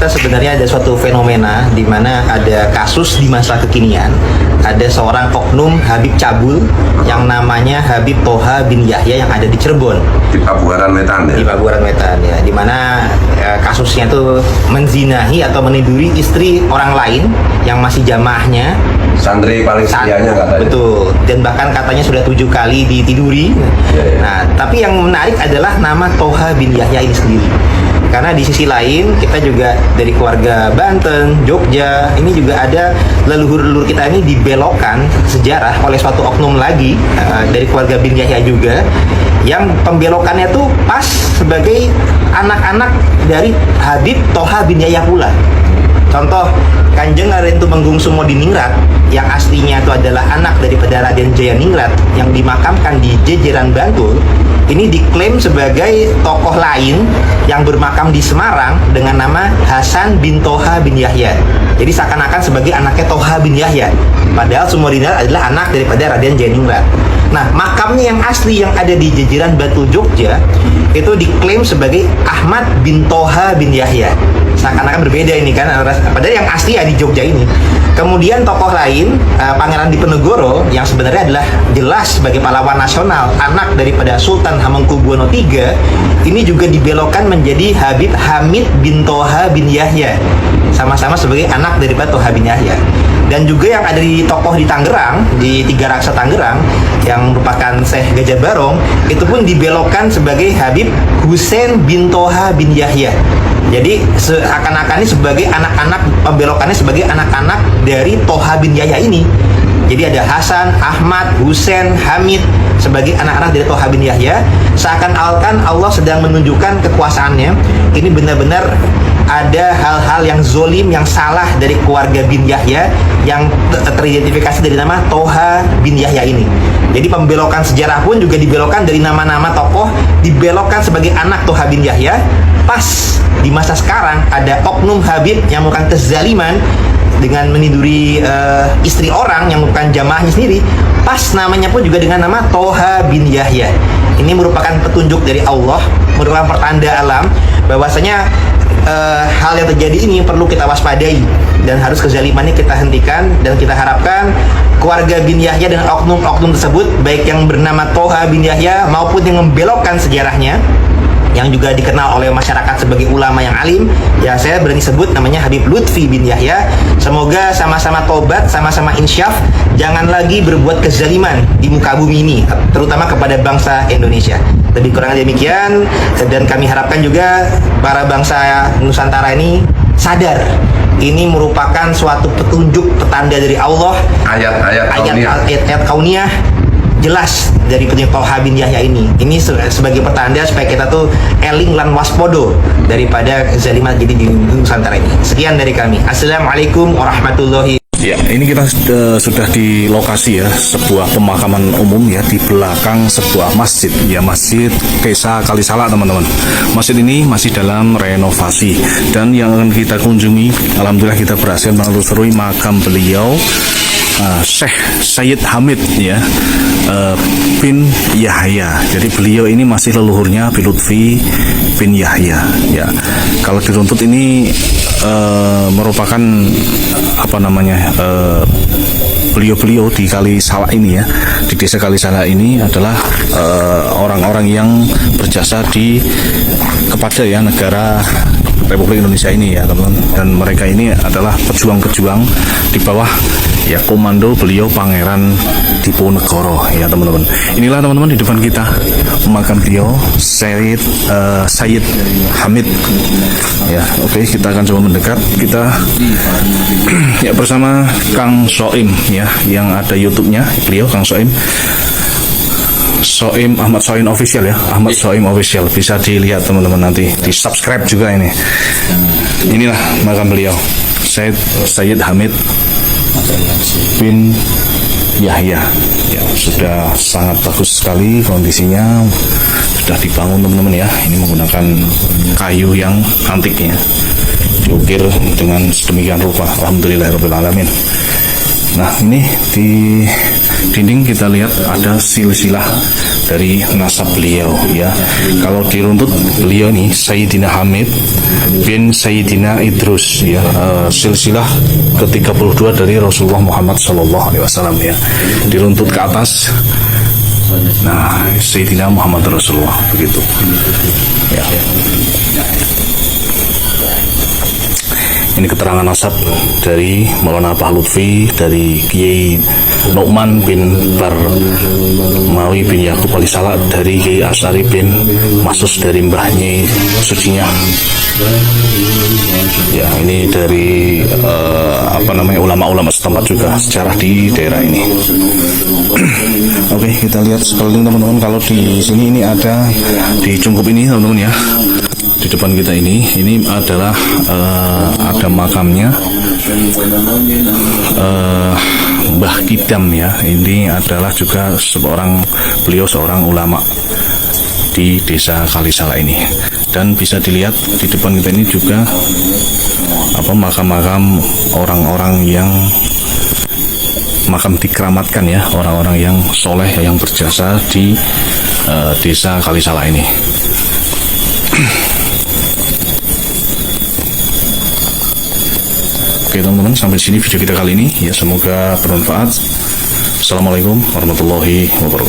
kita sebenarnya ada suatu fenomena di mana ada kasus di masa kekinian, ada seorang oknum Habib cabul yang namanya Habib Toha bin Yahya yang ada di Cirebon. Di Pabuaran Wetan ya? Di Pabuaran Wetan ya, di mana kasusnya tuh menzinahi atau meniduri istri orang lain yang masih jamaahnya. Santri paling setianya katanya. Betul, dan bahkan katanya sudah 7 kali ditiduri. Ya. Nah, tapi yang menarik adalah nama Toha bin Yahya ini sendiri. Karena di sisi lain kita juga dari keluarga Banten, Jogja, ini juga ada leluhur-leluhur kita ini dibelokkan sejarah oleh suatu oknum lagi dari keluarga bin Yahya juga, yang pembelokannya tuh pas sebagai anak-anak dari Habib Toha bin Yahya pula. Contoh, Kanjeng Raden Tumenggung Sumodiningrat yang aslinya itu adalah anak daripada Raden Jayaningrat yang dimakamkan di Jejeran Bantul, ini diklaim sebagai tokoh lain yang bermakam di Semarang dengan nama Hasan bin Toha bin Yahya. Jadi seakan-akan sebagai anaknya Toha bin Yahya, padahal Sumodiningrat adalah anak daripada Raden Jayaningrat. Nah, makamnya yang asli yang ada di Jejeran Bantul Jogja itu diklaim sebagai Ahmad bin Toha bin Yahya. Seakan-akan berbeda ini kan, padahal yang asli ya di Jogja ini. Kemudian tokoh lain, Pangeran Diponegoro yang sebenarnya adalah jelas sebagai pahlawan nasional, anak daripada Sultan Hamengkubuwono III, ini juga dibelokkan menjadi Habib Hamid bin Toha bin Yahya, sama-sama sebagai anak daripada Toha bin Yahya. Dan juga yang ada di tokoh di Tangerang, di Tiga Raksa Tangerang, yang merupakan Syekh Gajah Barong, itu pun dibelokkan sebagai Habib Husain bin Toha bin Yahya. Jadi seakan-akan ini sebagai anak-anak, pembelokannya sebagai anak-anak dari Toha bin Yahya ini. Jadi ada Hasan, Ahmad, Husain, Hamid sebagai anak-anak dari Toha bin Yahya. Seakan-akan Allah sedang menunjukkan kekuasaannya. Ini benar-benar ada hal-hal yang zolim, yang salah dari keluarga bin Yahya yang teridentifikasi dari nama Toha bin Yahya ini. Jadi pembelokan sejarah pun juga dibelokkan dari nama-nama tokoh, dibelokkan sebagai anak Toha bin Yahya. Pas di masa sekarang ada oknum Habib yang melakukan kezaliman dengan meniduri istri orang yang bukan jamaahnya sendiri, pas namanya pun juga dengan nama Toha bin Yahya. Ini merupakan petunjuk dari Allah, merupakan pertanda alam bahwasanya hal yang terjadi ini perlu kita waspadai dan harus kezalimannya kita hentikan, dan kita harapkan keluarga bin Yahya dan oknum-oknum tersebut, baik yang bernama Toha bin Yahya maupun yang membelokkan sejarahnya, yang juga dikenal oleh masyarakat sebagai ulama yang alim, ya saya berani sebut namanya Habib Lutfi bin Yahya. Semoga sama-sama tobat, sama-sama insyaf, jangan lagi berbuat kezaliman di muka bumi ini, terutama kepada bangsa Indonesia. Lebih kurang demikian, dan kami harapkan juga para bangsa Nusantara ini sadar, ini merupakan suatu petunjuk, petanda dari Allah, ayat kauniyah jelas dari petunjuk Toha bin Yahya ini. Ini sebagai pertanda supaya kita tuh eling lan waspodo daripada zalimat jadi di Nusantara ini. Sekian dari kami. Assalamualaikum warahmatullahi. Ya, ini kita sudah di lokasi ya, sebuah pemakaman umum ya, di belakang sebuah masjid ya, Masjid Kesa Kalisala teman-teman. Masjid ini masih dalam renovasi, dan yang akan kita kunjungi, alhamdulillah kita berhasil menelusuri makam beliau, Syekh Sayyid Hamid ya, bin Yahya. Jadi beliau ini masih leluhurnya Habib Lutfi bin Yahya ya. Kalau diruntut ini merupakan apa namanya, beliau-beliau di Kalisala ini ya, di desa Kalisala ini adalah orang-orang yang berjasa kepada ya negara Republik Indonesia ini ya teman-teman, dan mereka ini adalah pejuang-pejuang di bawah ya komando beliau Pangeran Diponegoro ya teman-teman. Inilah teman-teman di depan kita makam beliau Sayyid Hamid ya. Oke, kita akan coba mendekat, kita ya bersama Kang Soim ya, yang ada YouTube-nya beliau, Kang Soim Ahmad Soim Official ya, Ahmad Soim Official, bisa dilihat teman-teman, nanti di subscribe juga ini. Inilah makam beliau Sayyid Hamid bin Yahya ya, sudah sangat bagus sekali kondisinya, sudah dibangun teman-teman ya. Ini menggunakan kayu yang antik ya, diukir dengan sedemikian rupa. Alhamdulillahirabbil alamin. Nah, ini di dinding kita lihat ada silsilah dari nasab beliau ya. Kalau diruntut beliau ini Sayyidina Hamid bin Sayyidina Idrus ya, silsilah ke-32 dari Rasulullah Muhammad SAW ya. Diruntut ke atas, nah Sayyidina Muhammad Rasulullah begitu ya. Ini keterangan nasab dari Maulana Abah Lutfi, dari Kiai Nu'man bin Barmawi bin Yakub Ali Salak, dari Kiai Asari bin Masus, dari mbahnya sucinya. Ya, ini dari ulama-ulama setempat juga sejarah di daerah ini. Oke, kita lihat sekeliling teman-teman. Kalau di sini ini ada di Cungkup ini teman-teman ya. Di depan kita ini adalah ada makamnya Mbah Kidam ya. Ini adalah juga beliau seorang ulama di desa Kalisala ini. Dan bisa dilihat di depan kita ini juga makam-makam orang-orang yang makam dikeramatkan ya, orang-orang yang soleh yang berjasa di desa Kalisala ini. Oke teman-teman, sampai sini video kita kali ini ya, semoga bermanfaat. Assalamualaikum warahmatullahi wabarakatuh.